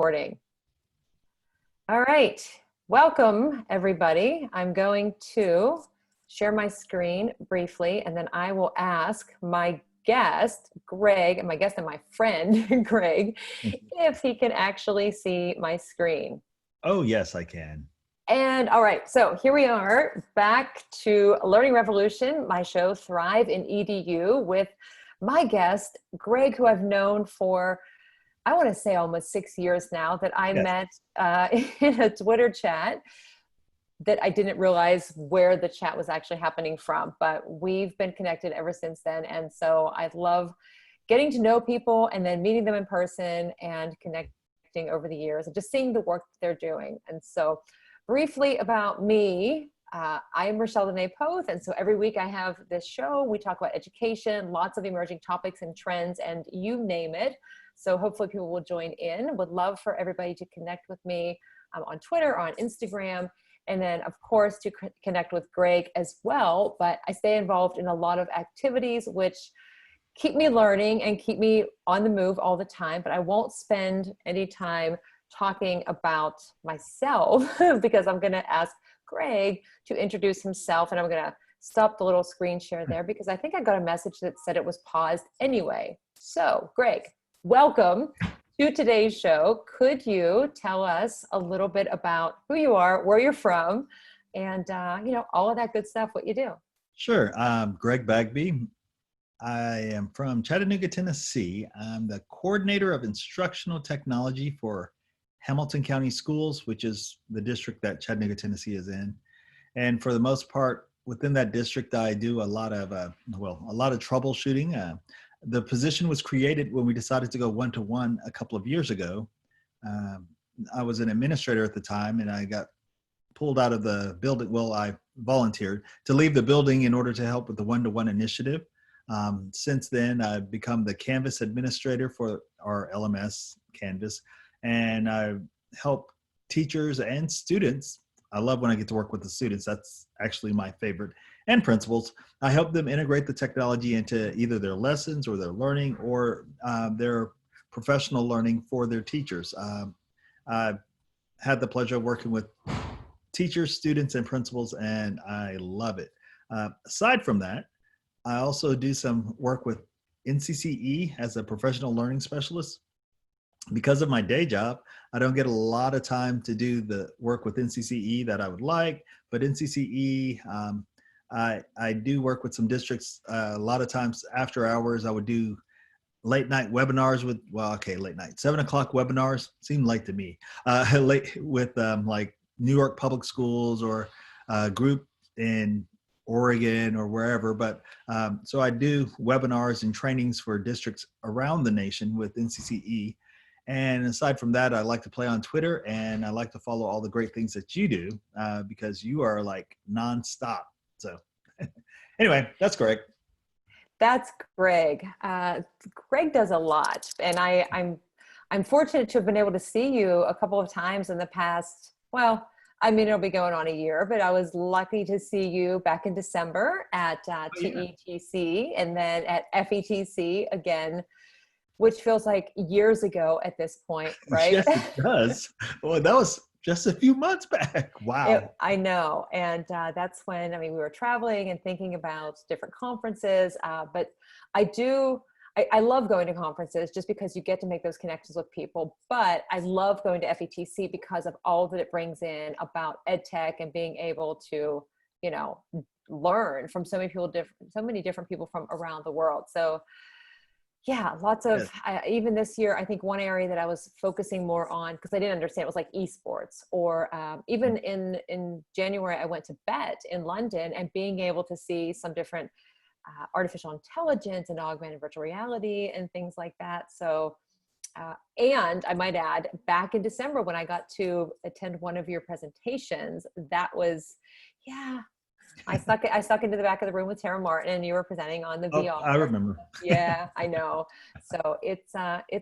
recording. All right, welcome everybody. I'm going to share my screen briefly, and then I will ask my guest, Greg, and my friend, Greg, if he can actually see my screen. Oh, yes, I can. And all right, so here we are back to Learning Revolution, my show Thrive in EDU with my guest, Greg, who I've known for, I want to say almost 6 years now, that I met in a Twitter chat that I didn't realize where the chat was actually happening from, but we've been connected ever since then. And so I love getting to know people and then meeting them in person and connecting over the years and just seeing the work that they're doing. And so briefly about me, I am Rachelle Dene Poth, and so every week I have this show. We talk about education, lots of emerging topics and trends, and you name it. So hopefully people will join in. Would love for everybody to connect with me on Twitter, on Instagram, and then of course to connect with Greg as well. But I stay involved in a lot of activities which keep me learning and keep me on the move all the time, but I won't spend any time talking about myself because I'm going to ask Greg to introduce himself, and I'm going to stop the little screen share there because I think I got a message that said it was paused anyway. So Greg, welcome to today's show. Could you tell us a little bit about who you are, where you're from, and all of that good stuff, what you do? Sure. Greg Bagby. I am from Chattanooga, Tennessee. I'm the coordinator of instructional technology for Hamilton County Schools, which is the district that Chattanooga, Tennessee is in. And for the most part, within that district, I do a lot of troubleshooting. The position was created when we decided to go one-to-one a couple of years ago. I was an administrator at the time, and I got pulled out of the building. Well, I volunteered to leave the building in order to help with the one-to-one initiative. Since then, I've become the Canvas administrator for our LMS Canvas, and I help teachers and students. I love when I get to work with the students. That's actually my favorite. And principals. I help them integrate the technology into either their lessons or their learning or their professional learning for their teachers. I've had the pleasure of working with teachers, students, and principals, and I love it. Aside from that, I also do some work with NCCE as a professional learning specialist. Because of my day job, I don't get a lot of time to do the work with NCCE that I would like, but NCCE, I do work with some districts. A lot of times after hours, I would do late night webinars with, late night, 7 o'clock webinars, seem late to me, late with like New York Public Schools or a group in Oregon or wherever. But so I do webinars and trainings for districts around the nation with NCCE. And aside from that, I like to play on Twitter, and I like to follow all the great things that you do because you are like nonstop. So anyway, that's Greg. That's Greg. Greg does a lot, and I'm fortunate to have been able to see you a couple of times in the past. Well, I mean, it'll be going on a year, but I was lucky to see you back in December at TETC and then at FETC again, which feels like years ago at this point, right? Yes, it does. Well, that was just a few months back. Wow. I know. And that's when, we were traveling and thinking about different conferences. But I love going to conferences just because you get to make those connections with people. But I love going to FETC because of all that it brings in about ed tech and being able to, learn from so many different people from around the world. So yeah, lots of, even this year, I think one area that I was focusing more on, because I didn't understand, it was like esports, or even in January, I went to BET in London, and being able to see some different artificial intelligence and augmented virtual reality and things like that. So, and I might add, back in December when I got to attend one of your presentations, that was, I stuck into the back of the room with Tara Martin, and you were presenting on the VR. I remember. Yeah, I know. So it's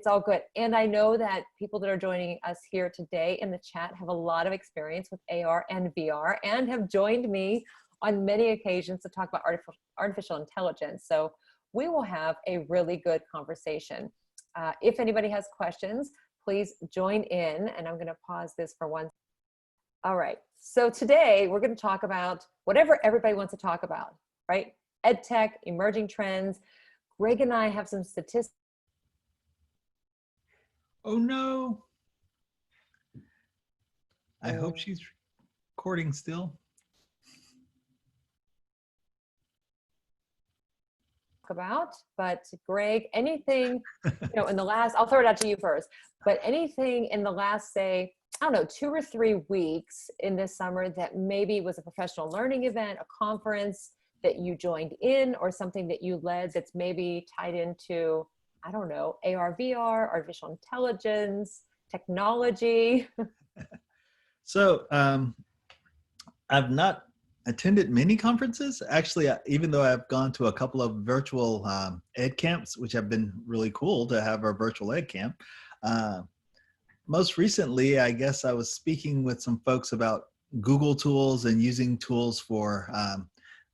all good. And I know that people that are joining us here today in the chat have a lot of experience with AR and VR and have joined me on many occasions to talk about artificial intelligence. So we will have a really good conversation. If anybody has questions, please join in. And I'm going to pause this for one. All right. So today we're going to talk about whatever everybody wants to talk about, right? Ed tech, emerging trends. Greg and I have some statistics. Oh no. I hope she's recording still. About, but Greg, anything, in the last, I'll throw it out to you first, but anything in the last, say, I don't know, 2 or 3 weeks in this summer that maybe was a professional learning event, a conference that you joined in, or something that you led that's maybe tied into, I don't know, AR, VR, artificial intelligence, technology? So I've not attended many conferences. Actually, even though I've gone to a couple of virtual ed camps, which have been really cool to have our virtual ed camp. Most recently, I guess I was speaking with some folks about Google tools and using tools for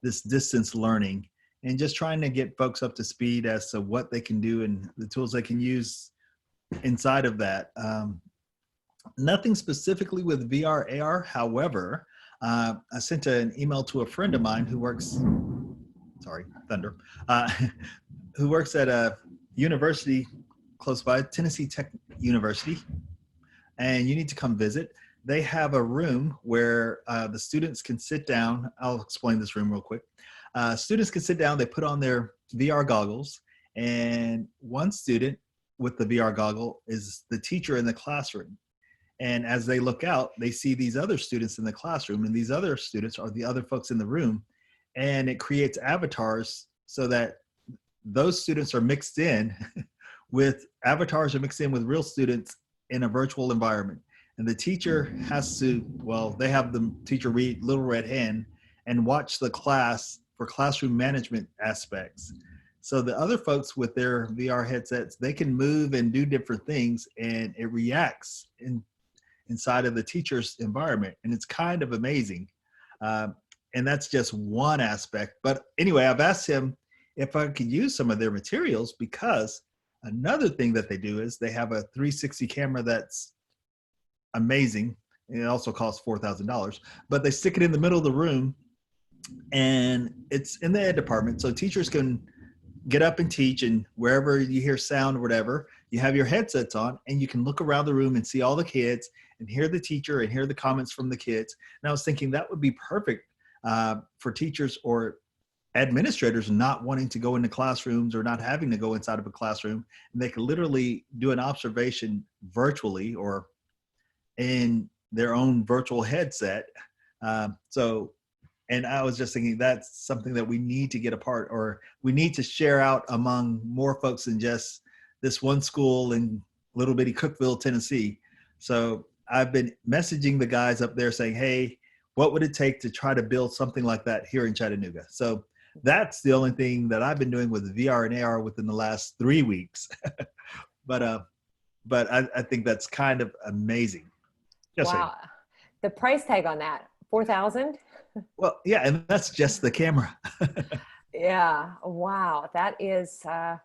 this distance learning, and just trying to get folks up to speed as to what they can do and the tools they can use inside of that. Nothing specifically with VR, AR. However, I sent an email to a friend of mine who works, who works at a university close by, Tennessee Tech University, and you need to come visit. They have a room where the students can sit down. I'll explain this room real quick. Students can sit down, they put on their VR goggles, and one student with the VR goggle is the teacher in the classroom. And as they look out, they see these other students in the classroom, and these other students are the other folks in the room. And it creates avatars so that those students are mixed in with real students in a virtual environment. And the teacher has to, they have the teacher read Little Red Hen and watch the class for classroom management aspects. So the other folks with their VR headsets, they can move and do different things, and it reacts inside of the teacher's environment. And it's kind of amazing. And that's just one aspect. But anyway, I've asked him if I could use some of their materials, because another thing that they do is they have a 360 camera that's amazing. And it also costs $4,000, but they stick it in the middle of the room, and it's in the ed department. So teachers can get up and teach, and wherever you hear sound or whatever, you have your headsets on, and you can look around the room and see all the kids and hear the teacher and hear the comments from the kids. And I was thinking that would be perfect for teachers or administrators not wanting to go into classrooms or not having to go inside of a classroom. And they could literally do an observation virtually or in their own virtual headset. And I was just thinking that's something that we need to get apart, or we need to share out among more folks than just this one school in little bitty Cookeville, Tennessee. So I've been messaging the guys up there saying, hey, what would it take to try to build something like that here in Chattanooga? So that's the only thing that I've been doing with VR and AR within the last 3 weeks. But I think that's kind of amazing. Just wow. Saying. The price tag on that, $4,000? Well, yeah, and that's just the camera. Yeah, wow. That is, I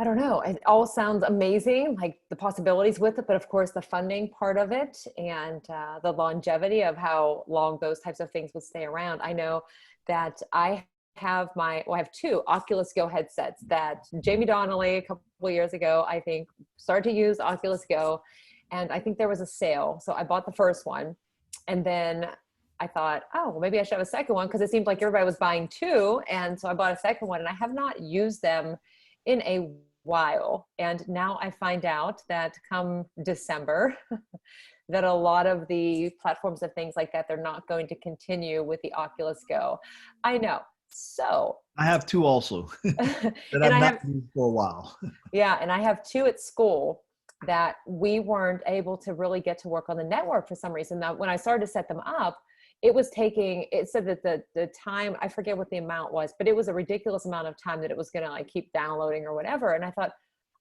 don't know. It all sounds amazing, like the possibilities with it, but of course the funding part of it and the longevity of how long those types of things would stay around. I know that I have I have 2 Oculus Go headsets that Jamie Donnelly a couple of years ago, I think, started to use Oculus Go. And I think there was a sale. So I bought the first one, and then I thought, oh, well, maybe I should have a second one, because it seemed like everybody was buying 2. And so I bought a second one, and I have not used them in a while. And now I find out that come December, that a lot of the platforms of things like that, they're not going to continue with the Oculus Go. I know. So I have 2 also that I've not used for a while. Yeah. And I have 2 at school that we weren't able to really get to work on the network for some reason. Now, when I started to set them up, it said that the time, I forget what the amount was, but it was a ridiculous amount of time that it was going to like keep downloading or whatever. And I thought,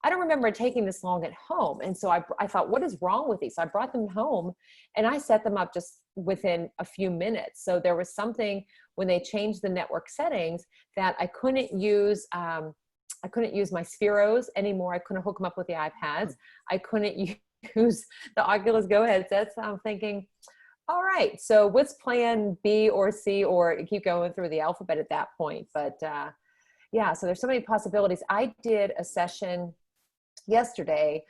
I don't remember it taking this long at home. And so I thought, what is wrong with these? So I brought them home and I set them up just within a few minutes. So there was something when they changed the network settings that I couldn't use I couldn't use my Spheros anymore. I couldn't hook them up with the iPads. I couldn't use the Oculus Go headsets. So I'm thinking, all right, so what's plan B or C, or keep going through the alphabet at that point. But yeah, so there's so many possibilities. I did a session yesterday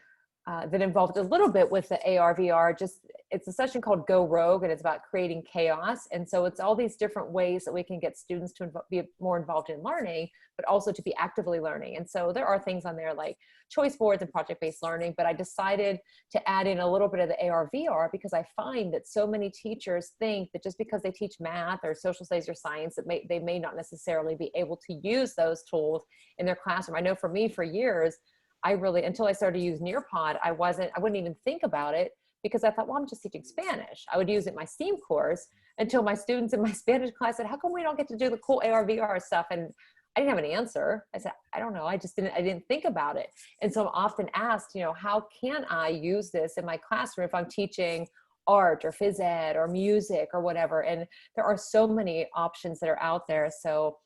that involved a little bit with the AR VR. Just, it's a session called Go Rogue, and it's about creating chaos. And so it's all these different ways that we can get students to be more involved in learning, but also to be actively learning. And so there are things on there like choice boards and project-based learning, but I decided to add in a little bit of the AR VR because I find that so many teachers think that just because they teach math or social studies or science, that they may not necessarily be able to use those tools in their classroom. I know for me, for years, I really, until I started to use Nearpod, I wouldn't even think about it because I thought, well, I'm just teaching Spanish. I would use it in my STEAM course until my students in my Spanish class said, how come we don't get to do the cool AR VR stuff? And I didn't have an answer. I said, I don't know. I didn't think about it. And so I'm often asked, how can I use this in my classroom if I'm teaching art or phys ed or music or whatever? And there are so many options that are out there. So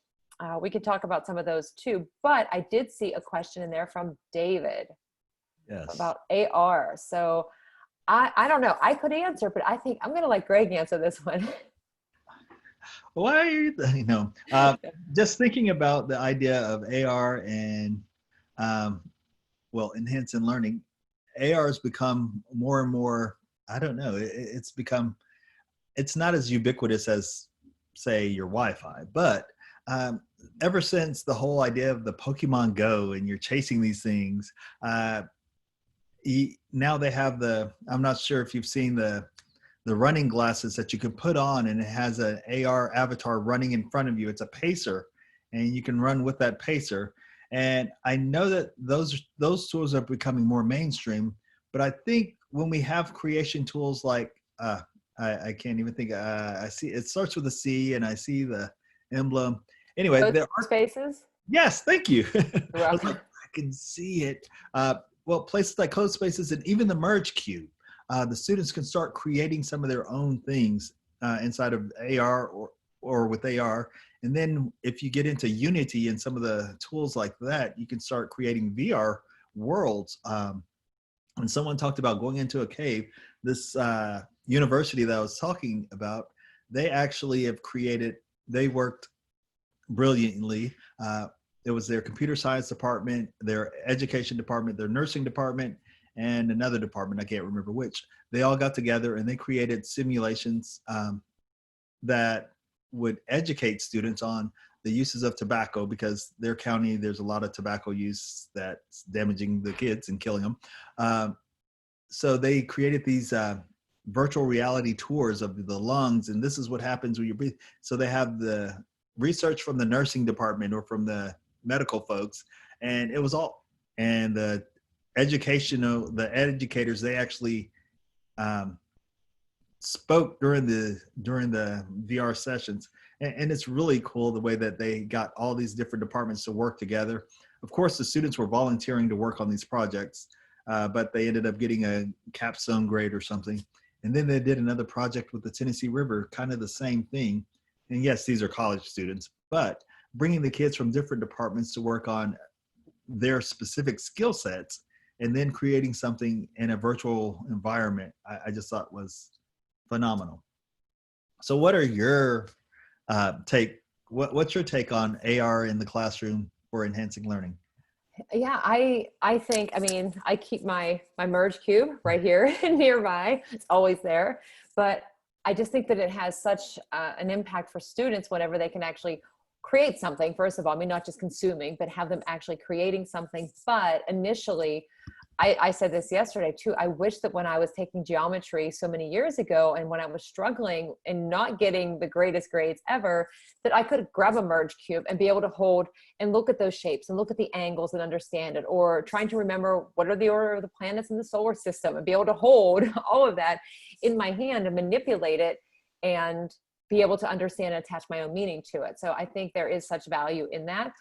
we could talk about some of those too, but I did see a question in there from David about AR. So I don't know, I could answer, but I think I'm going to let Greg answer this one. Why are you, just thinking about the idea of AR and, enhancing learning, AR has become more and more, I don't know, it's not as ubiquitous as, say, your Wi-Fi, but ever since the whole idea of the Pokemon Go and you're chasing these things, now they have I'm not sure if you've seen the running glasses that you can put on, and it has an AR avatar running in front of you. It's a pacer, and you can run with that pacer. And I know that those tools are becoming more mainstream, but I think when we have creation tools like, I can't even think, I see, it starts with a C and I see the emblem. Anyway, Code there are spaces. Yes, thank you. You're I was welcome. like, I can see it. Places like Code Spaces and even the Merge Cube, the students can start creating some of their own things inside of AR or with AR. And then if you get into Unity and some of the tools like that, you can start creating VR worlds. And someone talked about going into a cave. This university that I was talking about, they actually have they worked brilliantly. It was their computer science department, their education department, their nursing department, and another department, I can't remember which. They all got together and they created simulations that would educate students on the uses of tobacco, because their county, there's a lot of tobacco use that's damaging the kids and killing them. So they created these virtual reality tours of the lungs, and this is what happens when you breathe. So they have the research from the nursing department or from the medical folks, and it was all, and the educators, they actually spoke during the VR sessions, and it's really cool the way that they got all these different departments to work together. Of course, the students were volunteering to work on these projects, but they ended up getting a capstone grade or something. And then they did another project with the Tennessee River, kind of the same thing. And yes, these are college students, but bringing the kids from different departments to work on their specific skill sets and then creating something in a virtual environment, I just thought was phenomenal. So what are your what's your take on AR in the classroom for enhancing learning? Yeah, I think, I mean, I keep my Merge Cube right here nearby. It's always there. But I just think that it has such an impact for students whenever they can actually create something, first of all. I mean, not just consuming, but have them actually creating something. But initially, I said this yesterday too, I wish that when I was taking geometry so many years ago, and when I was struggling and not getting the greatest grades ever, that I could grab a Merge Cube and be able to hold and look at those shapes and look at the angles and understand it, or trying to remember what are the order of the planets in the solar system, and be able to hold all of that in my hand and manipulate it and be able to understand and attach my own meaning to it. So I think there is such value in that.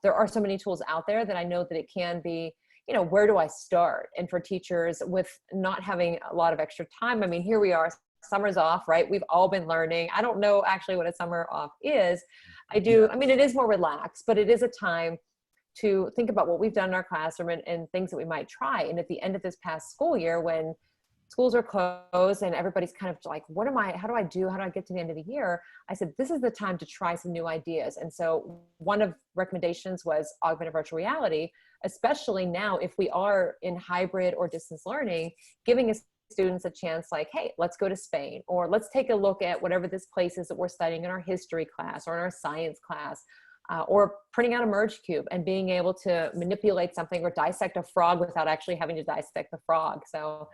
There are so many tools out there that I know that it can be, you know, where do I start? And for teachers with not having a lot of extra time, I mean, here we are, summer's off, right? We've all been learning. I don't know actually what a summer off is. I do. Yeah. I mean, it is more relaxed, but it is a time to think about what we've done in our classroom and things that we might try. And at the end of this past school year, when schools are closed and everybody's kind of like, how do I get to the end of the year? I said, this is the time to try some new ideas. And so one of recommendations was augmented virtual reality, especially now if we are in hybrid or distance learning, giving students a chance like, hey, let's go to Spain, or let's take a look at whatever this place is that we're studying in our history class or in our science class. Or printing out a merge cube and being able to manipulate something or dissect a frog without actually having to dissect the frog. So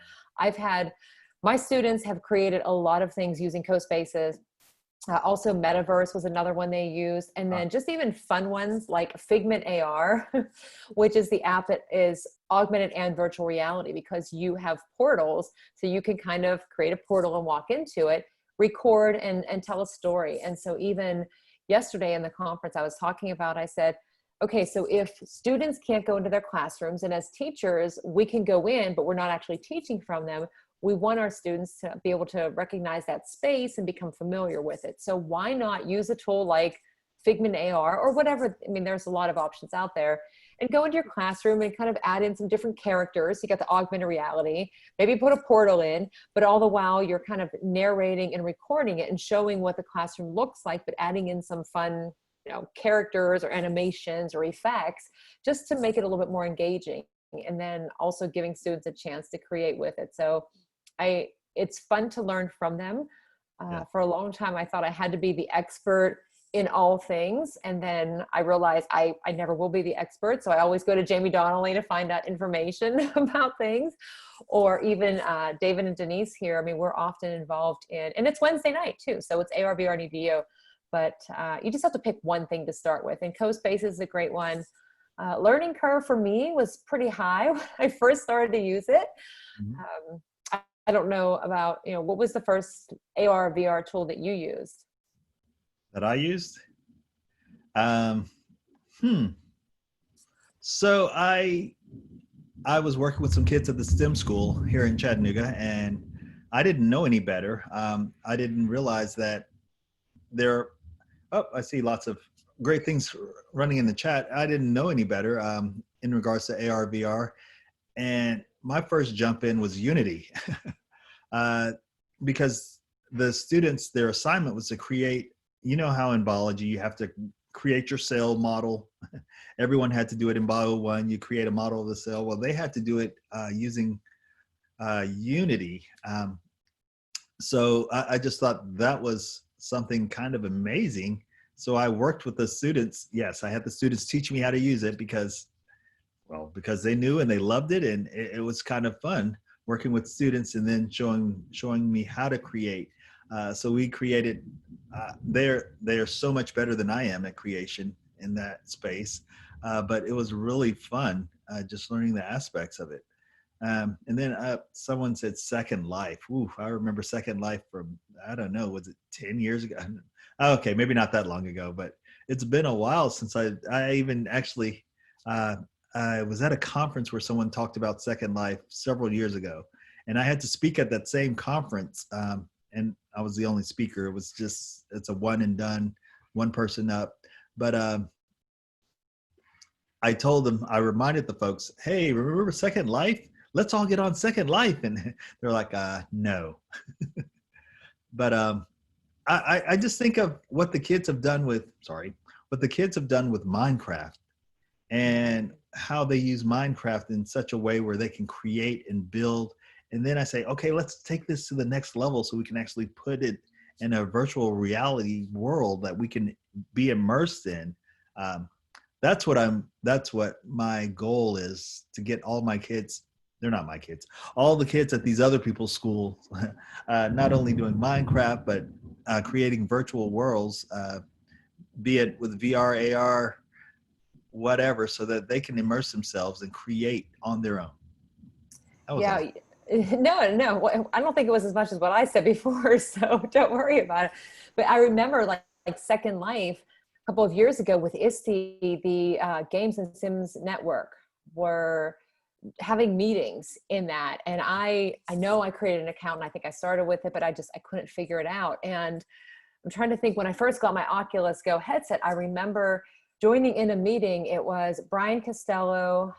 my students have created a lot of things using CoSpaces. Also Metaverse was another one they used. And then just even fun ones like Figment AR, which is the app that is augmented and virtual reality, because you have portals. So you can kind of create a portal and walk into it, record and tell a story. And so even yesterday in the conference I was talking about, I said, okay, so if students can't go into their classrooms, and as teachers, we can go in, but we're not actually teaching from them, we want our students to be able to recognize that space and become familiar with it. So why not use a tool like Figment AR or whatever? I mean, there's a lot of options out there. And go into your classroom and kind of add in some different characters. You got the augmented reality, maybe put a portal in, but all the while you're kind of narrating and recording it and showing what the classroom looks like, but adding in some fun, characters or animations or effects just to make it a little bit more engaging. And then also giving students a chance to create with it. So it's fun to learn from them. For a long time, I thought I had to be the expert in all things. And then I realized I never will be the expert. So I always go to Jamie Donnelly to find out information about things, or even David and Denise here. I mean, we're often involved in, and it's Wednesday night too. So it's AR, VR, and EDU, but you just have to pick one thing to start with. And CoSpace is a great one. Learning curve for me was pretty high when I first started to use it. I don't know about, what was the first AR, VR tool that you used? That I used? So I was working with some kids at the STEM school here in Chattanooga, and I didn't know any better. I didn't realize that I see lots of great things running in the chat. I didn't know any better in regards to AR, VR. And my first jump in was Unity because the students, their assignment was to create, how in biology you have to create your cell model. Everyone had to do it in Bio 1. You create a model of the cell. Well, they had to do it using Unity. So I just thought that was something kind of amazing. So I worked with the students. Yes, I had the students teach me how to use it because they knew and they loved it, and it was kind of fun working with students and then showing me how to create. So we created. They're so much better than I am at creation in that space, but it was really fun just learning the aspects of it. And then someone said Second Life. Ooh, I remember Second Life from, I don't know, was it 10 years ago? Okay, maybe not that long ago, but it's been a while since I even actually, I was at a conference where someone talked about Second Life several years ago, and I had to speak at that same conference, and I was the only speaker. It's a one and done, one person up. But I reminded the folks, hey, remember Second Life? Let's all get on Second Life. And they're like, no. But I just think of what the kids have done with Minecraft, and how they use Minecraft in such a way where they can create and build. And then I say, okay, let's take this to the next level so we can actually put it in a virtual reality world that we can be immersed in. That's what my goal is, to get all my kids, they're not my kids, all the kids at these other people's schools, not only doing Minecraft, but creating virtual worlds, be it with VR, AR, whatever, so that they can immerse themselves and create on their own. Yeah. No, I don't think it was as much as what I said before, so don't worry about it. But I remember like Second Life a couple of years ago with ISTE, the Games and Sims Network were having meetings in that. And I know I created an account, and I think I started with it, but I couldn't figure it out. And I'm trying to think, when I first got my Oculus Go headset, I remember joining in a meeting. It was Brian Costello,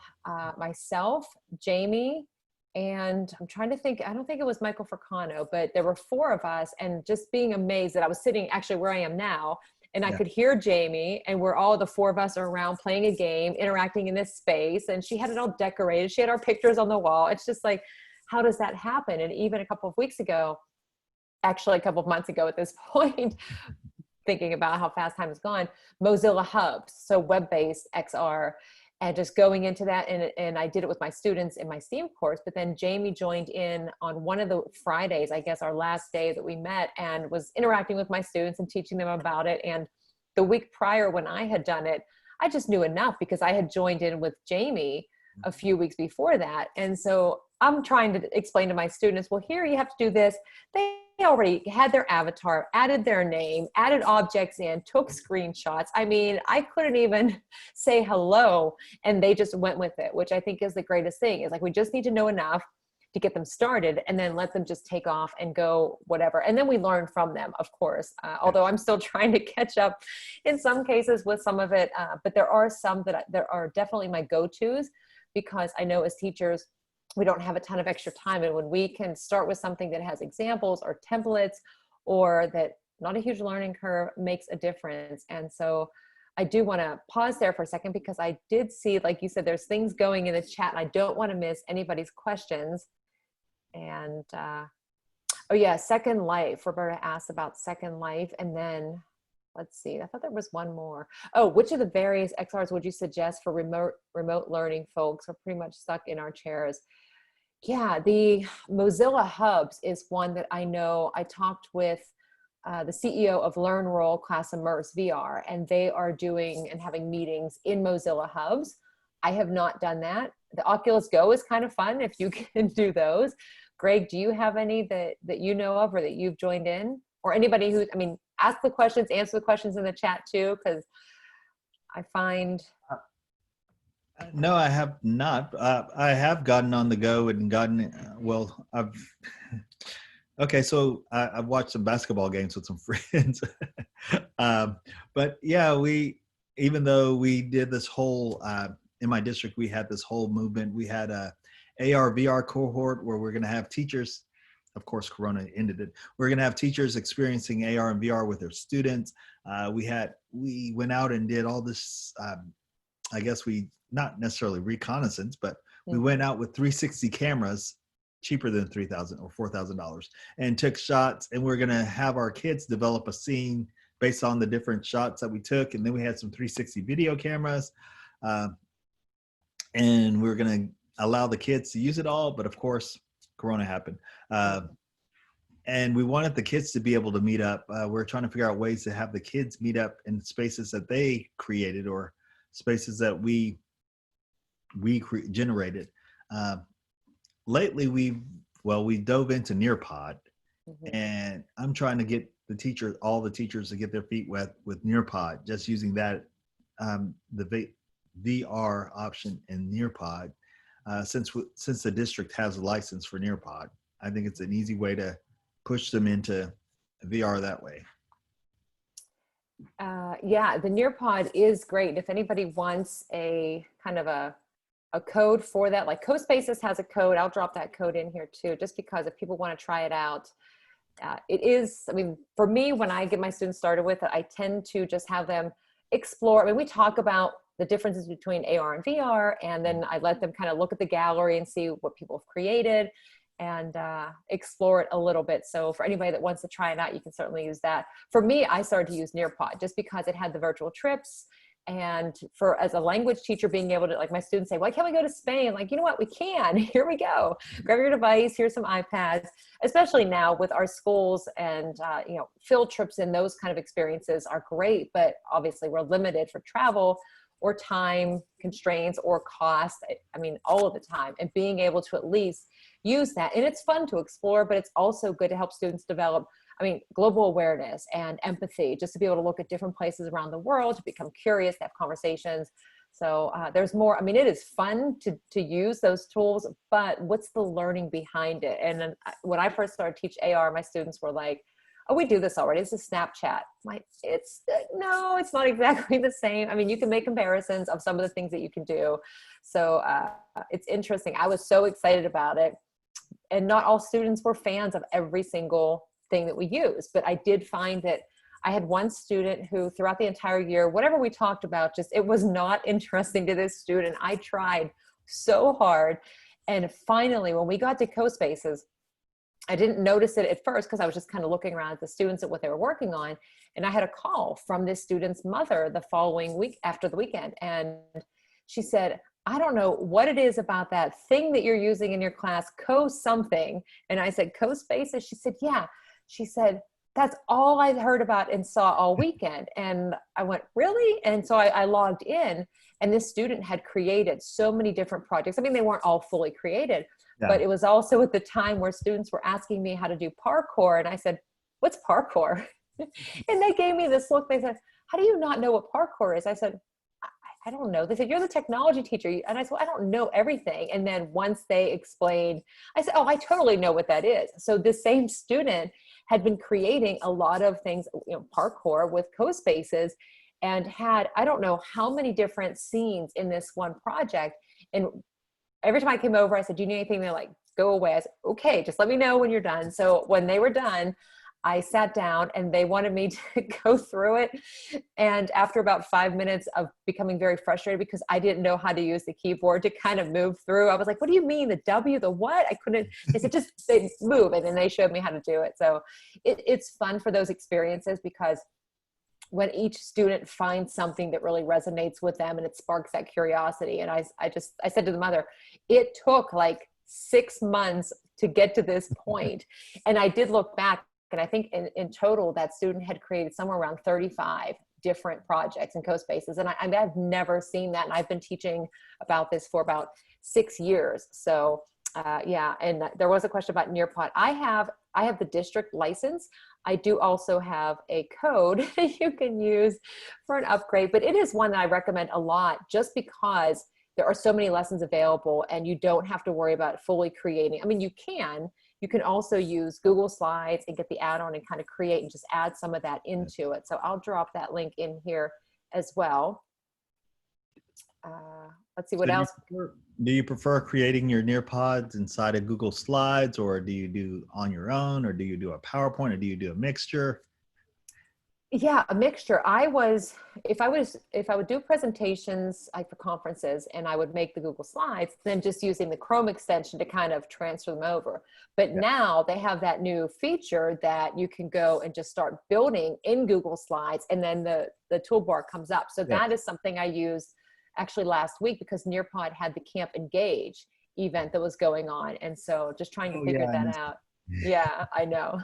myself, Jamie, and I'm trying to think, I don't think it was Michael Fracano, but there were four of us, and just being amazed that I was sitting actually where I am now, and I could hear Jamie, and we're all, the four of us are around playing a game, interacting in this space, and she had it all decorated. She had our pictures on the wall. It's just like, how does that happen? And even a couple of weeks ago, actually a couple of months ago at this point, thinking about how fast time has gone, Mozilla Hubs, so web-based XR, and just going into that. And I did it with my students in my STEAM course, but then Jamie joined in on one of the Fridays, I guess our last day that we met, and was interacting with my students and teaching them about it. And the week prior when I had done it, I just knew enough because I had joined in with Jamie a few weeks before that. And so I'm trying to explain to my students, well, here you have to do this. They already had their avatar, added their name, added objects in, took screenshots. I mean, I couldn't even say hello, and they just went with it, which I think is the greatest thing. Is like, we just need to know enough to get them started, and then let them just take off and go whatever. And then we learn from them, of course, although I'm still trying to catch up in some cases with some of it. But there are some that there are definitely my go-tos, because I know as teachers, we don't have a ton of extra time. And when we can start with something that has examples or templates, or that not a huge learning curve, makes a difference. And so I do want to pause there for a second, because I did see, like you said, there's things going in the chat, and I don't want to miss anybody's questions. And oh yeah, Second Life. Roberta asked about Second Life. And then let's see, I thought there was one more. Oh, which of the various XRs would you suggest for remote learning folks who are pretty much stuck in our chairs? Yeah, the Mozilla Hubs is one that I know. I talked with the CEO of LearnRoll Class Immerse VR, and they are doing and having meetings in Mozilla Hubs. I have not done that. The Oculus Go is kind of fun if you can do those. Greg, do you have any that you know of, or that you've joined in? Or anybody who, I mean, ask the questions, answer the questions in the chat too, because I find... No, I have not. I have gotten on the go and gotten, okay, so I've watched some basketball games with some friends. But yeah, even though we did this whole, in my district, we had this whole movement. We had a AR VR cohort where we're going to have teachers, of course, Corona ended it. We're going to have teachers experiencing AR and VR with their students. We went out and did all this, I guess not necessarily reconnaissance, but we went out with 360 cameras, cheaper than $3,000 or $4,000, and took shots. And we're going to have our kids develop a scene based on the different shots that we took. And then we had some 360 video cameras, and we're going to allow the kids to use it all. But of course, Corona happened. And we wanted the kids to be able to meet up. We're trying to figure out ways to have the kids meet up in spaces that they created, or spaces that we generated. Lately, we dove into Nearpod, and I'm trying to get all the teachers to get their feet wet with Nearpod, just using that, the VR option in Nearpod. Since the district has a license for Nearpod, I think it's an easy way to push them into VR that way. Yeah, the Nearpod is great. If anybody wants a kind of a code for that, like CoSpaces has a code. I'll drop that code in here too, just because if people want to try it out. It is, I mean, for me, when I get my students started with it, I tend to just have them explore. I mean, we talk about the differences between AR and VR, and then I let them kind of look at the gallery and see what people have created, and explore it a little bit. So for anybody that wants to try it out, you can certainly use that. For me, I started to use Nearpod just because it had the virtual trips. And as a language teacher, being able to, like, my students say, why can't we go to Spain? Like, you know what, we can. Here we go. Grab your device. Here's some iPads, especially now with our schools, and, field trips and those kind of experiences are great, but obviously we're limited for travel or time constraints or cost. I mean, all of the time, and being able to at least use that. And it's fun to explore, but it's also good to help students develop, global awareness and empathy, just to be able to look at different places around the world, to become curious, to have conversations. So there's more. It is fun to use those tools, but what's the learning behind it? And then when I first started to teach AR, my students were like, oh, we do this already. It's a Snapchat. I'm like, no, it's not exactly the same. I mean, you can make comparisons of some of the things that you can do. So it's interesting. I was so excited about it. And not all students were fans of every single thing that we use, but I did find that I had one student who throughout the entire year, whatever we talked about, just, it was not interesting to this student. I tried so hard. And finally, when we got to CoSpaces, I didn't notice it at first because I was just kind of looking around at the students at what they were working on. And I had a call from this student's mother the following week after the weekend. And she said, I don't know what it is about that thing that you're using in your class, something. And I said, CoSpaces? She said, yeah. She said, that's all I heard about and saw all weekend. And I went, really? And so I logged in, and this student had created so many different projects. I mean, they weren't all fully created, but it was also at the time where students were asking me how to do parkour. And I said, what's parkour? And they gave me this look. They said, how do you not know what parkour is? I said, I don't know. They said, you're the technology teacher. And I said, well, I don't know everything. And then once they explained, I said, oh, I totally know what that is. So this same student had been creating a lot of things, parkour with CoSpaces, and had, I don't know how many different scenes in this one project. And every time I came over, I said, do you need anything? They're like, go away. I said, okay, just let me know when you're done. So when they were done, I sat down and they wanted me to go through it. And after about 5 minutes of becoming very frustrated because I didn't know how to use the keyboard to kind of move through, I was like, what do you mean? The W, the what? I couldn't, they said, just they move. And then they showed me how to do it. So it's fun for those experiences, because when each student finds something that really resonates with them and it sparks that curiosity. And I said to the mother, it took like 6 months to get to this point. And I did look back, and I think in total, that student had created somewhere around 35 different projects in CoSpaces. And I've never seen that. And I've been teaching about this for about 6 years. So yeah, and there was a question about Nearpod. I have the district license. I do also have a code that you can use for an upgrade, but it is one that I recommend a lot, just because there are so many lessons available and you don't have to worry about fully creating. I mean, you can also use Google Slides and get the add-on and kind of create and just add some of that into it. So I'll drop that link in here as well. Let's see what else. Do you prefer creating your Nearpods inside of Google Slides, or do you do on your own, or do you do a PowerPoint, or do you do a mixture? Yeah, a mixture. If I would do presentations like for conferences, and I would make the Google Slides, then just using the Chrome extension to kind of transfer them over. But now they have that new feature that you can go and just start building in Google Slides, and then the toolbar comes up. So that is something I used actually last week, because Nearpod had the Camp Engage event that was going on. And so just trying to figure that out. Yeah, I know.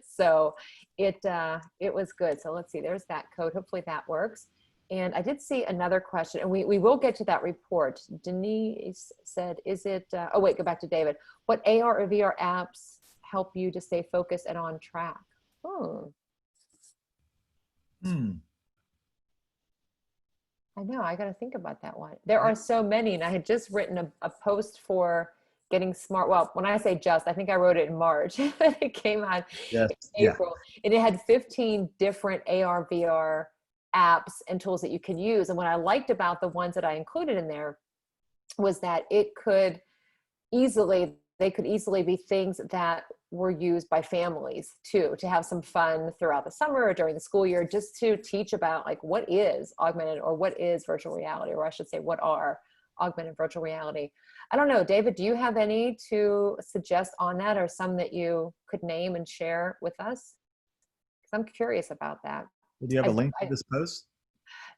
So it was good. So let's see, there's that code. Hopefully that works. And I did see another question, and we will get to that report. Denise said, is it, oh wait, go back to David. What AR or VR apps help you to stay focused and on track? I know, I got to think about that one. There are so many, and I had just written a post for getting smart. Well, when I say just, I think I wrote it in March. It came out in April, and it had 15 different AR, VR apps and tools that you can use. And what I liked about the ones that I included in there was that they could easily be things that were used by families too, to have some fun throughout the summer or during the school year, just to teach about like what is augmented, or what is virtual reality, or I should say what are augmented virtual reality. I don't know, David, do you have any to suggest on that, or some that you could name and share with us? Because I'm curious about that. Do you have a link to this post?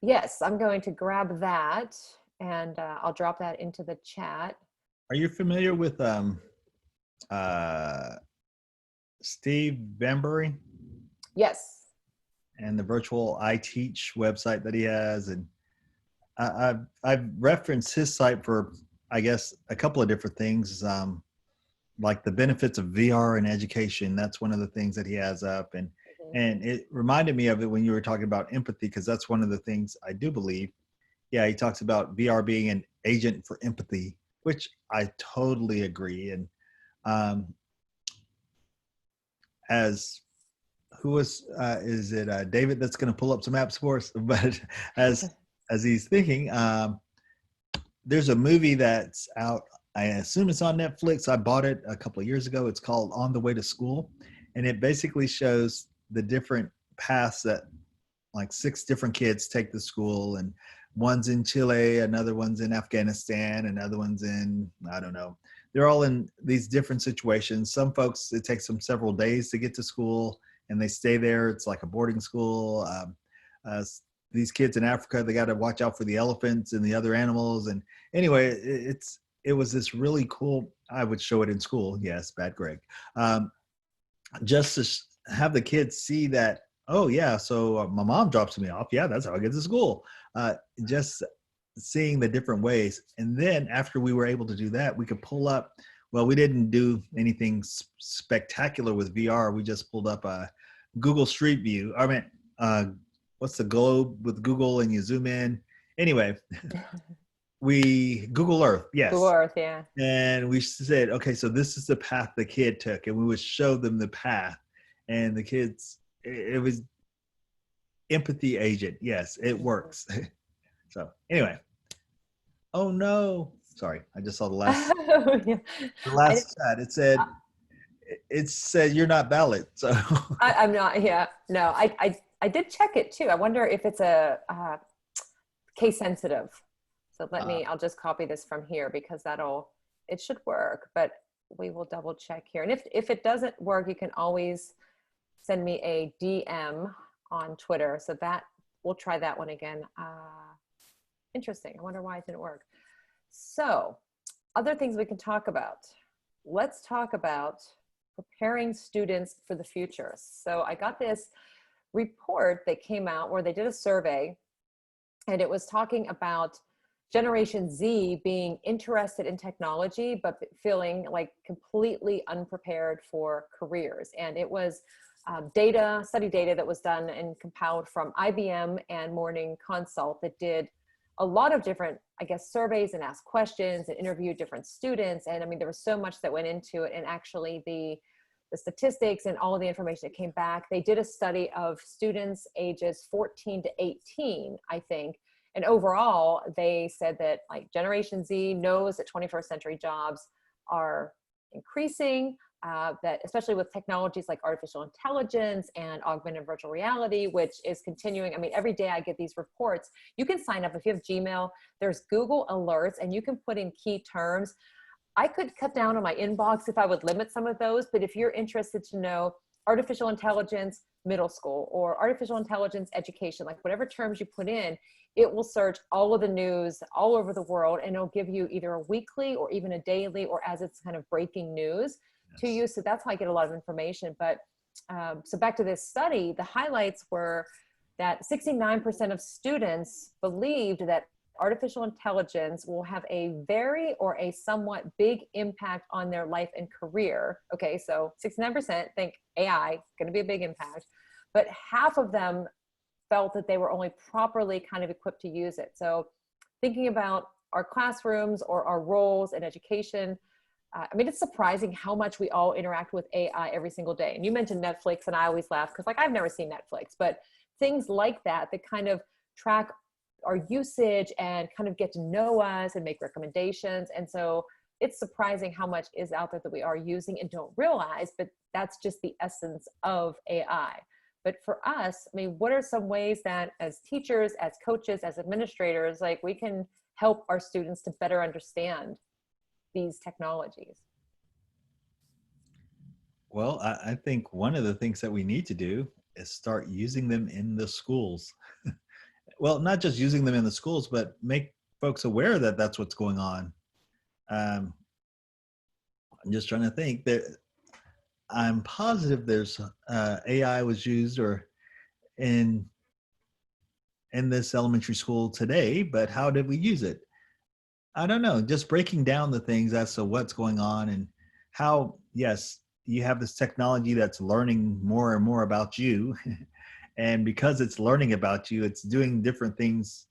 Yes, I'm going to grab that, and I'll drop that into the chat. Are you familiar with Steve Bambury? Yes. And the virtual I Teach website that he has. And I've referenced his site for, I guess, a couple of different things, like the benefits of VR in education. That's one of the things that he has up. And it reminded me of it when you were talking about empathy, because that's one of the things I do believe. Yeah, he talks about VR being an agent for empathy, which I totally agree. And as who was, is it David that's going to pull up some apps for us? But as he's thinking, there's a movie that's out. I assume it's on Netflix. I bought it a couple of years ago. It's called On the Way to School. And it basically shows the different paths that like 6 different kids take to school, and one's in Chile, another one's in Afghanistan, another one's in, I don't know. They're all in these different situations. Some folks, it takes them several days to get to school and they stay there. It's like a boarding school. Uh, these kids in Africa, they got to watch out for the elephants and the other animals. And anyway, it was this really cool, I would show it in school. Yes, bad Greg. Just to have the kids see that, oh yeah, so my mom drops me off. Yeah, that's how I get to school. Just seeing the different ways. And then after we were able to do that, we could pull up, well, we didn't do anything spectacular with VR. We just pulled up a Google Street View. I mean, what's the globe with Google and you zoom in? Anyway, Google Earth, yes. Google Earth, yeah. And we said, okay, so this is the path the kid took. And we would show them the path. And the kids, it was empathy agent. Yes, it works. So anyway, oh no, sorry, I just saw the last Yeah. the last chat. It said you're not valid. So I'm not. Yeah, no, I did check it too. I wonder if it's a case sensitive. So I'll just copy this from here because it should work, but we will double check here. And if it doesn't work, you can always send me a DM on Twitter. So we'll try that one again. Interesting. I wonder why it didn't work. So other things we can talk about. Let's talk about preparing students for the future. So I got this report that came out where they did a survey, and it was talking about Generation Z being interested in technology, but feeling like completely unprepared for careers. And it was study data that was done and compiled from IBM and Morning Consult that did a lot of different, I guess, surveys and asked questions and interviewed different students. And I mean, there was so much that went into it. And actually the statistics and all of the information that came back, they did a study of students ages 14 to 18, I think. And overall, they said that like Generation Z knows that 21st century jobs are increasing, that especially with technologies like artificial intelligence and augmented virtual reality, which is continuing. I mean, every day I get these reports. You can sign up if you have Gmail, there's Google alerts, and you can put in key terms. I could cut down on my inbox if I would limit some of those, but if you're interested to know artificial intelligence middle school or artificial intelligence education, like whatever terms you put in, it will search all of the news all over the world, and it'll give you either a weekly or even a daily, or as it's kind of breaking news to you. So that's how I get a lot of information. But so back to this study, the highlights were that 69% of students believed that artificial intelligence will have a very or a somewhat big impact on their life and career. Okay, so 69% think AI going to be a big impact, but half of them felt that they were only properly kind of equipped to use it. So thinking about our classrooms or our roles in education, I mean, it's surprising how much we all interact with AI every single day. And you mentioned Netflix, and I always laugh because like I've never seen Netflix, but things like that kind of track our usage and kind of get to know us and make recommendations. And so it's surprising how much is out there that we are using and don't realize, but that's just the essence of AI. But for us, I mean, what are some ways that as teachers, as coaches, as administrators, like we can help our students to better understand these technologies? Well, I think one of the things that we need to do is start using them in the schools. Well, not just using them in the schools, but make folks aware that that's what's going on. I'm just trying to think that I'm positive there's AI was used or in this elementary school today, but how did we use it? I don't know. Just breaking down the things as to what's going on and how, yes, you have this technology that's learning more and more about you. And because it's learning about you, it's doing different things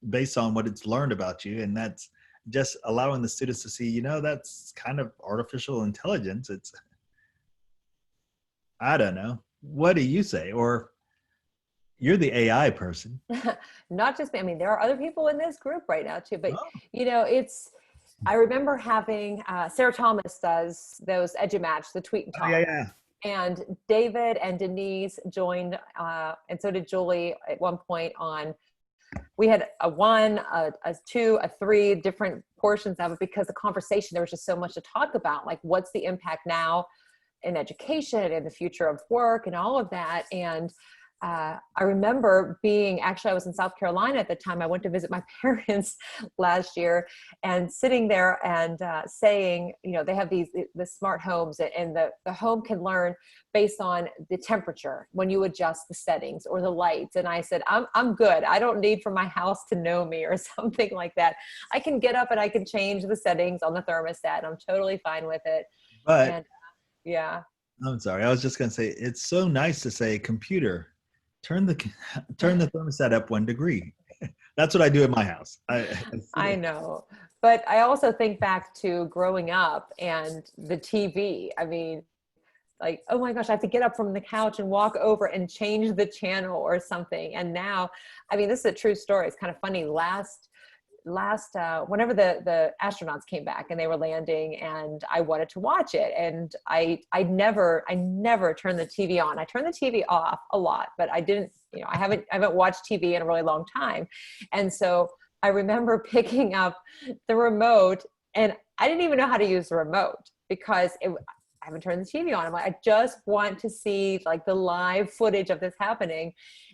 based on what it's learned about you. And that's just allowing the students to see, you know, that's kind of artificial intelligence. It's, I don't know. what do you say? Or you're the AI person. Not just me. I mean, there are other people in this group right now too, but Oh, I remember having, Sarah Thomas does those EduMatch, the tweet and yeah, talk. yeah. And David and Denise joined, and so did Julie at one point we had a one, a two, a three different portions of it because the conversation, there was just so much to talk about, like what's the impact now in education and the future of work and all of that. And I remember I was in South Carolina at the time. I went to visit my parents last year and sitting there and saying, they have the smart homes, and the home can learn based on the temperature when you adjust the settings or the lights. And I said, I'm good. I don't need for my house to know me or something like that. I can get up and I can change the settings on the thermostat. I'm totally fine with it. But And yeah. I'm sorry. I was just going to say, it's so nice to say, computer, turn the turn the thermostat up 1 degree. That's what I do in my house. I know. But I also think back to growing up and the TV. I mean, like, oh my gosh, I have to get up from the couch and walk over and change the channel or something. And now, I mean, this is a true story. It's kind of funny. Whenever the astronauts came back and they were landing, and I wanted to watch it, and I never turned the TV on. I turned the TV off a lot, but I didn't, I haven't watched TV in a really long time. And so I remember picking up the remote, and I didn't even know how to use the remote because I haven't turned the TV on. I'm like, I just want to see like the live footage of this happening.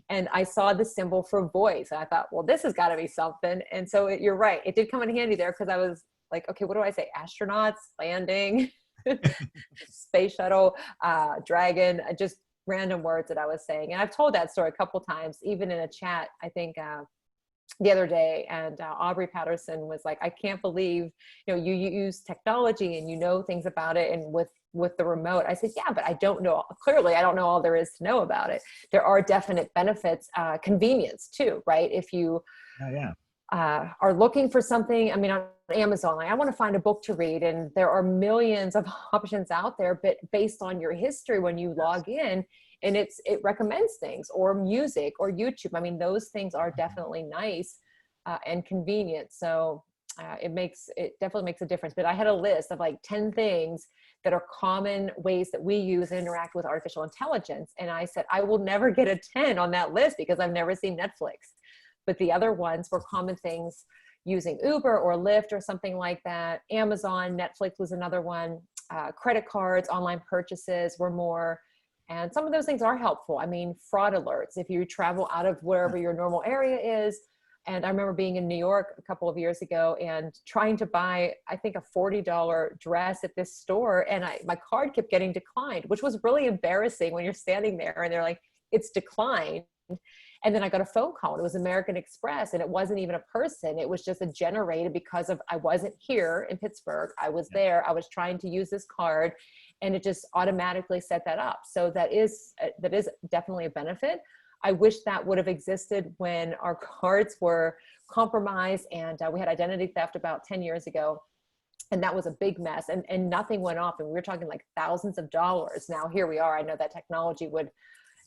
And I saw the symbol for voice. And I thought, well, this has got to be something. And so you're right. It did come in handy there because I was like, okay, what do I say? Astronauts, landing, space shuttle, dragon, just random words that I was saying. And I've told that story a couple times, even in a chat, I think, the other day. And Aubrey Patterson was like, I can't believe, you use technology and things about it. And with the remote, I said, yeah, but I don't know. Clearly, I don't know all there is to know about it. There are definite benefits, convenience too, right? If you are looking for something, I mean, on Amazon, like I want to find a book to read, and there are millions of options out there, but based on your history, when you log in, and it recommends things, or music or YouTube. I mean, those things are definitely nice and convenient. So it definitely makes a difference. But I had a list of like 10 things that are common ways that we use and interact with artificial intelligence. And I said, I will never get a 10 on that list because I've never seen Netflix. But the other ones were common things, using Uber or Lyft or something like that. Amazon, Netflix was another one. Credit cards, online purchases were more. And some of those things are helpful. I mean, fraud alerts, if you travel out of wherever your normal area is. And I remember being in New York a couple of years ago and trying to buy, I think, a $40 dress at this store. And my card kept getting declined, which was really embarrassing when you're standing there and they're like, it's declined. And then I got a phone call, and it was American Express, and it wasn't even a person. It was just a generated because I wasn't here in Pittsburgh. I was there. I was trying to use this card, and it just automatically set that up. So that is definitely a benefit. I wish that would have existed when our cards were compromised, and we had identity theft about 10 years ago. And that was a big mess, and nothing went off. And we were talking like thousands of dollars. Now here we are. I know that technology would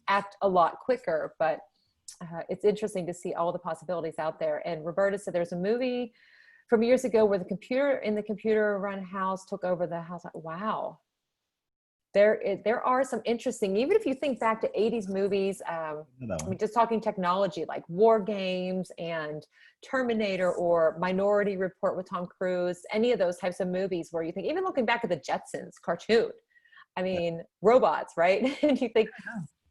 act a lot quicker, but it's interesting to see all the possibilities out there. And Roberta said there's a movie from years ago where the computer run house took over the house. Wow. There are some interesting, even if you think back to 80s movies, I mean, just talking technology, like War Games and Terminator or Minority Report with Tom Cruise, any of those types of movies where you think, even looking back at the Jetsons cartoon, I mean, robots, right? And you think,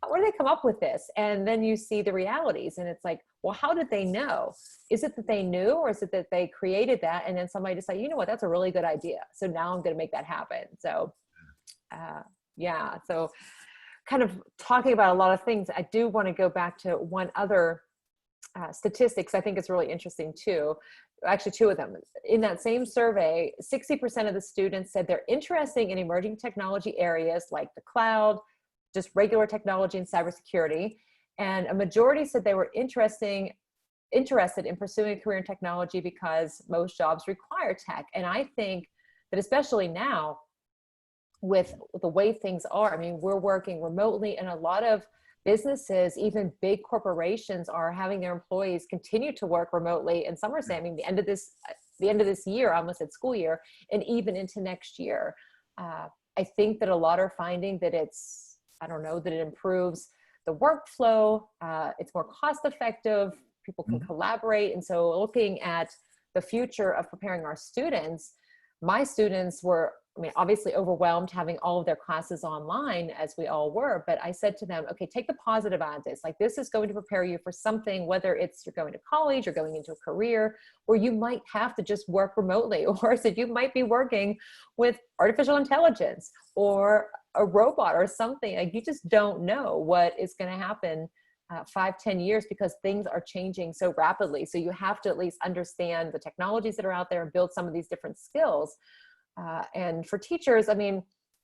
where did they come up with this? And then you see the realities, and it's like, well, how did they know? Is it that they knew, or is it that they created that? And then somebody decided, you know what, that's a really good idea. So now I'm going to make that happen. So yeah, so kind of talking about a lot of things, I do want to go back to one other statistics. I think it's really interesting too. Actually, two of them. In that same survey, 60% of the students said they're interested in emerging technology areas like the cloud, just regular technology and cybersecurity. And a majority said they were interested in pursuing a career in technology because most jobs require tech. And I think that especially now, with the way things are. I mean, we're working remotely, and a lot of businesses, even big corporations, are having their employees continue to work remotely. And some are saying, I mean, the end of this year, I almost said school year, and even into next year. I think that a lot are finding that it's, I don't know, that it improves the workflow. It's more cost effective. People can collaborate. And so looking at the future of preparing our students, my students were, I mean, obviously overwhelmed having all of their classes online, as we all were, but I said to them, okay, take the positive out of this. Like, this is going to prepare you for something, whether it's you're going to college, you're going into a career, or you might have to just work remotely, or I said, you might be working with artificial intelligence or a robot or something. Like, you just don't know what is going to happen 5-10 years, because things are changing so rapidly. So you have to at least understand the technologies that are out there and build some of these different skills. And for teachers, I mean,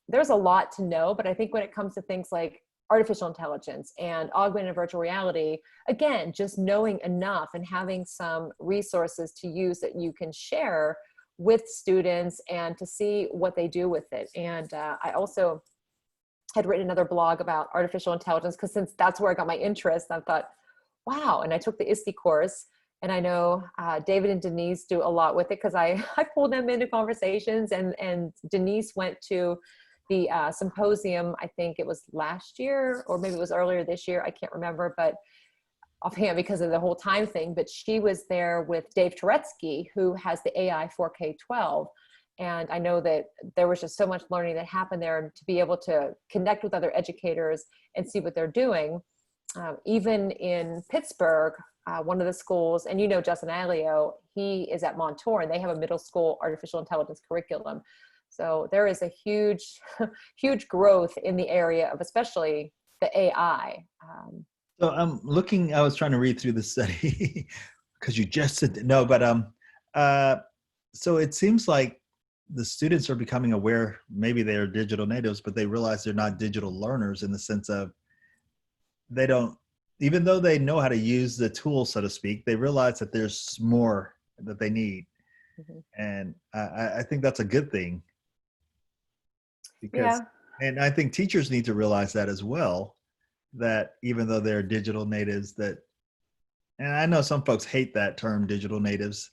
there's a lot to know, but I think when it comes to things like artificial intelligence and augmented and virtual reality, again, just knowing enough and having some resources to use that you can share with students and to see what they do with it. And I also had written another blog about artificial intelligence, because since that's where I got my interest, I thought, wow. And I took the ISTE course, and I know David and Denise do a lot with it, because I pulled them into conversations, and Denise went to the symposium, I think it was last year, or maybe it was earlier this year, I can't remember, but offhand because of the whole time thing, but she was there with Dave Turetsky, who has the AI for K-12. And I know that there was just so much learning that happened there, and to be able to connect with other educators and see what they're doing. Even in Pittsburgh, one of the schools, and you know Justin Alio, he is at Montour, and they have a middle school artificial intelligence curriculum. So there is a huge, huge growth in the area of especially the AI. So I'm looking, I was trying to read through the study because you just said, no, but so it seems like the students are becoming aware, maybe they're digital natives, but they realize they're not digital learners, in the sense of they don't, even though they know how to use the tool, so to speak, they realize that there's more that they need. And I think that's a good thing, because, and I think teachers need to realize that as well, that even though they're digital natives, that, and I know some folks hate that term, digital natives,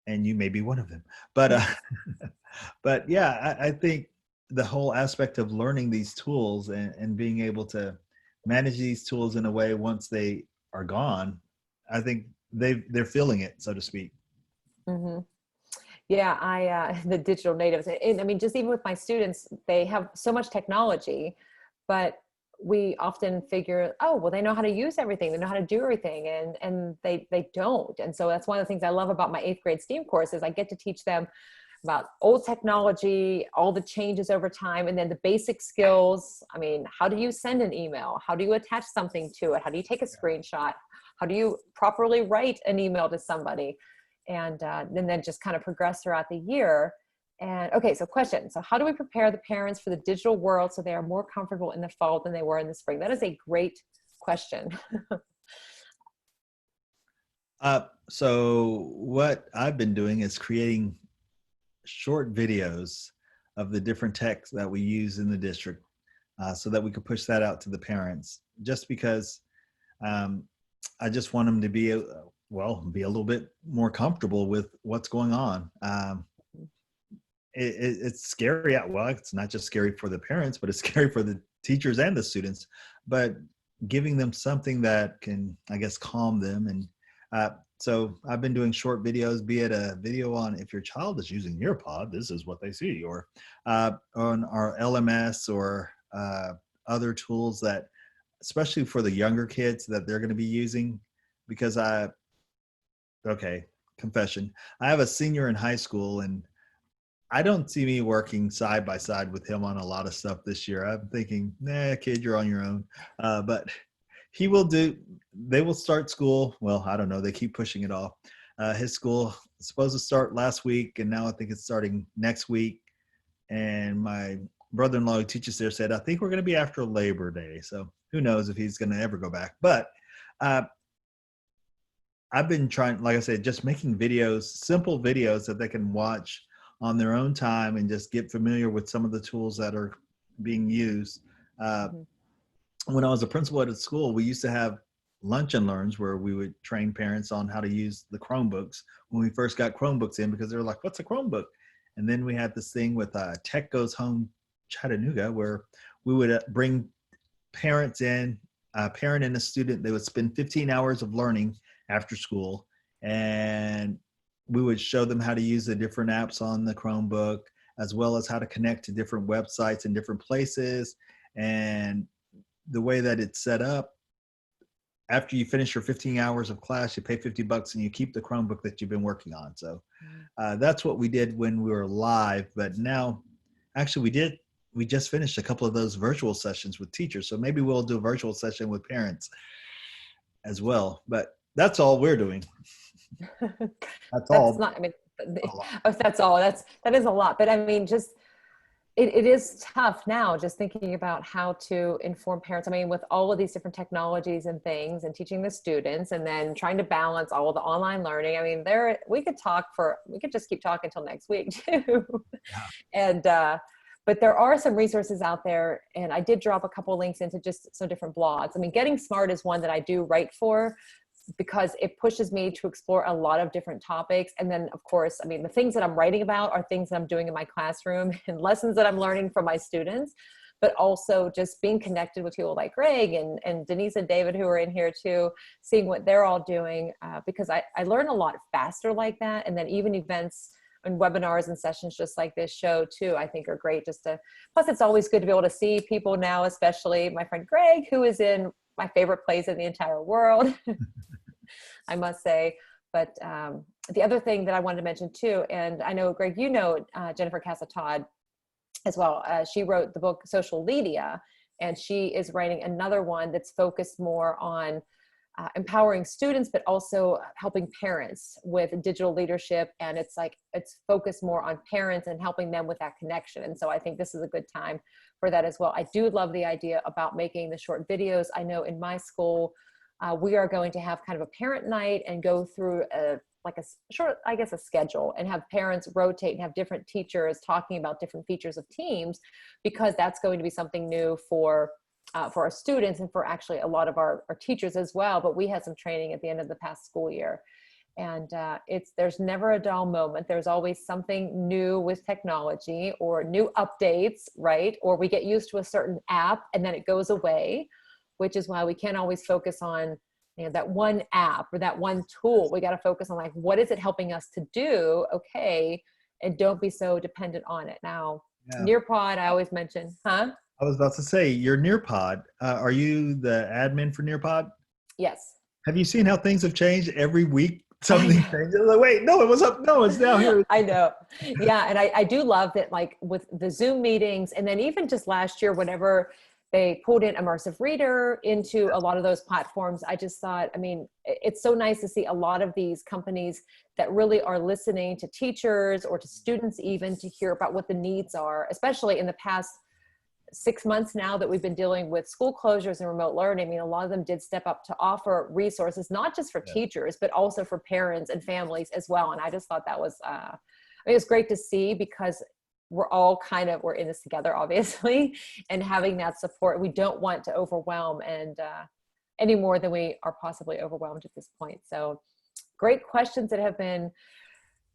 and you may be one of them, but but yeah, I think the whole aspect of learning these tools and being able to manage these tools in a way once they are gone, I think they're feeling it, so to speak. Yeah, the digital natives, and I mean, just even with my students, they have so much technology, but we often figure, oh, well, they know how to use everything, they know how to do everything, and they don't. And so that's one of the things I love about my 8th grade STEAM course, is I get to teach them about old technology, all the changes over time, and then the basic skills. I mean, how do you send an email? How do you attach something to it? How do you take a screenshot? How do you properly write an email to somebody? And then just kind of progress throughout the year. And okay, so question. So how do we prepare the parents for the digital world so they are more comfortable in the fall than they were in the spring? That is a great question. So what I've been doing is creating short videos of the different techs that we use in the district, so that we could push that out to the parents, just because I just want them to be, be a little bit more comfortable with what's going on. It's scary. Well, it's not just scary for the parents, but it's scary for the teachers and the students, but giving them something that can, I guess, calm them. And so I've been doing short videos, be it a video on if your child is using Nearpod, this is what they see, or on our LMS, or other tools that, especially for the younger kids, that they're going to be using. Because confession, I have a senior in high school, and I don't see me working side by side with him on a lot of stuff this year. I'm thinking, nah, kid, you're on your own. But they will start school. Well, I don't know. They keep pushing it off. His school is supposed to start last week, and now I think it's starting next week. And my brother-in-law who teaches there said, I think we're going to be after Labor Day. So who knows if he's going to ever go back. But I've been trying, like I said, just making videos, simple videos that they can watch on their own time and just get familiar with some of the tools that are being used. Mhm. When I was a principal at a school, we used to have lunch and learns where we would train parents on how to use the Chromebooks when we first got Chromebooks in, because they were like, what's a Chromebook? And then we had this thing with Tech Goes Home Chattanooga, where we would bring parents in, a parent and a student. They would spend 15 hours of learning after school, and we would show them how to use the different apps on the Chromebook, as well as how to connect to different websites in different places. And the way that it's set up, after you finish your 15 hours of class, you pay $50 and you keep the Chromebook that you've been working on. So that's what we did when we were live. But now, actually, we just finished a couple of those virtual sessions with teachers. So maybe we'll do a virtual session with parents as well. But that's all we're doing. That's all. That's not, I mean, oh, that's all. That is a lot. But I mean, just it is tough now just thinking about how to inform parents. I mean, with all of these different technologies and things and teaching the students and then trying to balance all of the online learning. I mean, we could just keep talking until next week too. Yeah. And, but there are some resources out there, and I did drop a couple links into just some different blogs. I mean, Getting Smart is one that I do write for, because it pushes me to explore a lot of different topics. And then of course, I mean, the things that I'm writing about are things that I'm doing in my classroom and lessons that I'm learning from my students, but also just being connected with people like Greg and Denise and David, who are in here too, seeing what they're all doing, because I learn a lot faster like that. And then even events and webinars and sessions just like this show too, I think are great plus it's always good to be able to see people now, especially my friend Greg, who is in my favorite place in the entire world. I must say. But the other thing that I wanted to mention too, and I know, Greg, you know Jennifer Casa-Todd as well. She wrote the book Social Media, and she is writing another one that's focused more on empowering students, but also helping parents with digital leadership. And it's focused more on parents and helping them with that connection. And so I think this is a good time for that as well. I do love the idea about making the short videos. I know in my school, we are going to have kind of a parent night and go through a short, I guess, a schedule, and have parents rotate and have different teachers talking about different features of teams, because that's going to be something new for our students and for actually a lot of our teachers as well. But we had some training at the end of the past school year, and there's never a dull moment. There's always something new with technology or new updates, right? Or we get used to a certain app and then it goes away, which is why we can't always focus on that one app or that one tool. We got to focus on what is it helping us to do? Okay. And don't be so dependent on it. Now, Nearpod, I always mention, huh? I was about to say, you're Nearpod. Are you the admin for Nearpod? Yes. Have you seen how things have changed every week? Something changes. Like, wait, no, it was up. No, it's down here. I know. Yeah. And I do love that, with the Zoom meetings, and then even just last year, whenever they pulled in Immersive Reader into a lot of those platforms, I just thought, I mean, it's so nice to see a lot of these companies that really are listening to teachers or to students, even to hear about what the needs are, especially in the past 6 months now that we've been dealing with school closures and remote learning. I mean, a lot of them did step up to offer resources, not just for teachers, but also for parents and families as well. And I just thought that was, it was great to see, because we're in this together, obviously, and having that support. We don't want to overwhelm any more than we are possibly overwhelmed at this point. So great questions that have been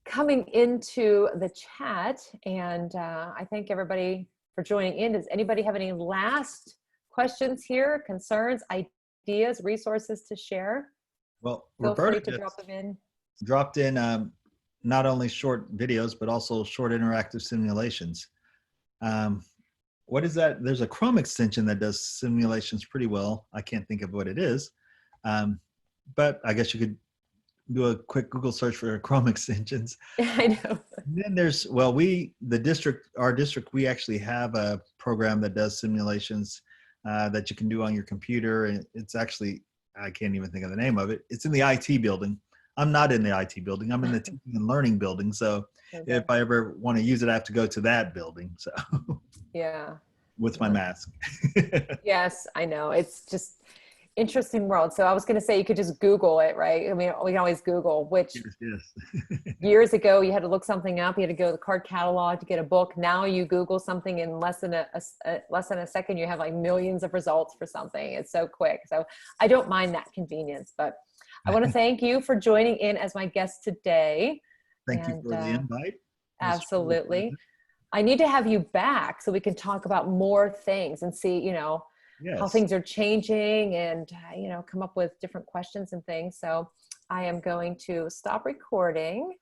coming into the chat. And I thank everybody for joining in. Does anybody have any last questions here, concerns, ideas, resources to share? Well, Feel Roberta free to drop them in. Dropped in not only short videos, but also short interactive simulations. What is that? There's a Chrome extension that does simulations pretty well. I can't think of what it is, but I guess you could do a quick Google search for Chrome extensions. I know. And then there's, well, our district, we actually have a program that does simulations that you can do on your computer. And it's actually, I can't even think of the name of it. It's in the IT building. I'm not in the IT building. I'm in the teaching and learning building. So if I ever want to use it, I have to go to that building. So yeah, with my mask. Yes, I know. It's just, Interesting world. So I was going to say you could just Google it, right? I mean, we can always Google, which Yes, yes. years ago you had to look something up. You had to go to the card catalog to get a book. Now you Google something in less than a second. You have like millions of results for something. It's so quick. So I don't mind that convenience. But I want to thank you for joining in as my guest today. Thank you And for the invite. It's really a absolutely. pleasure. I need to have you back so we can talk about more things and see, how Yes. things are changing and, come up with different questions and things. So I am going to stop recording.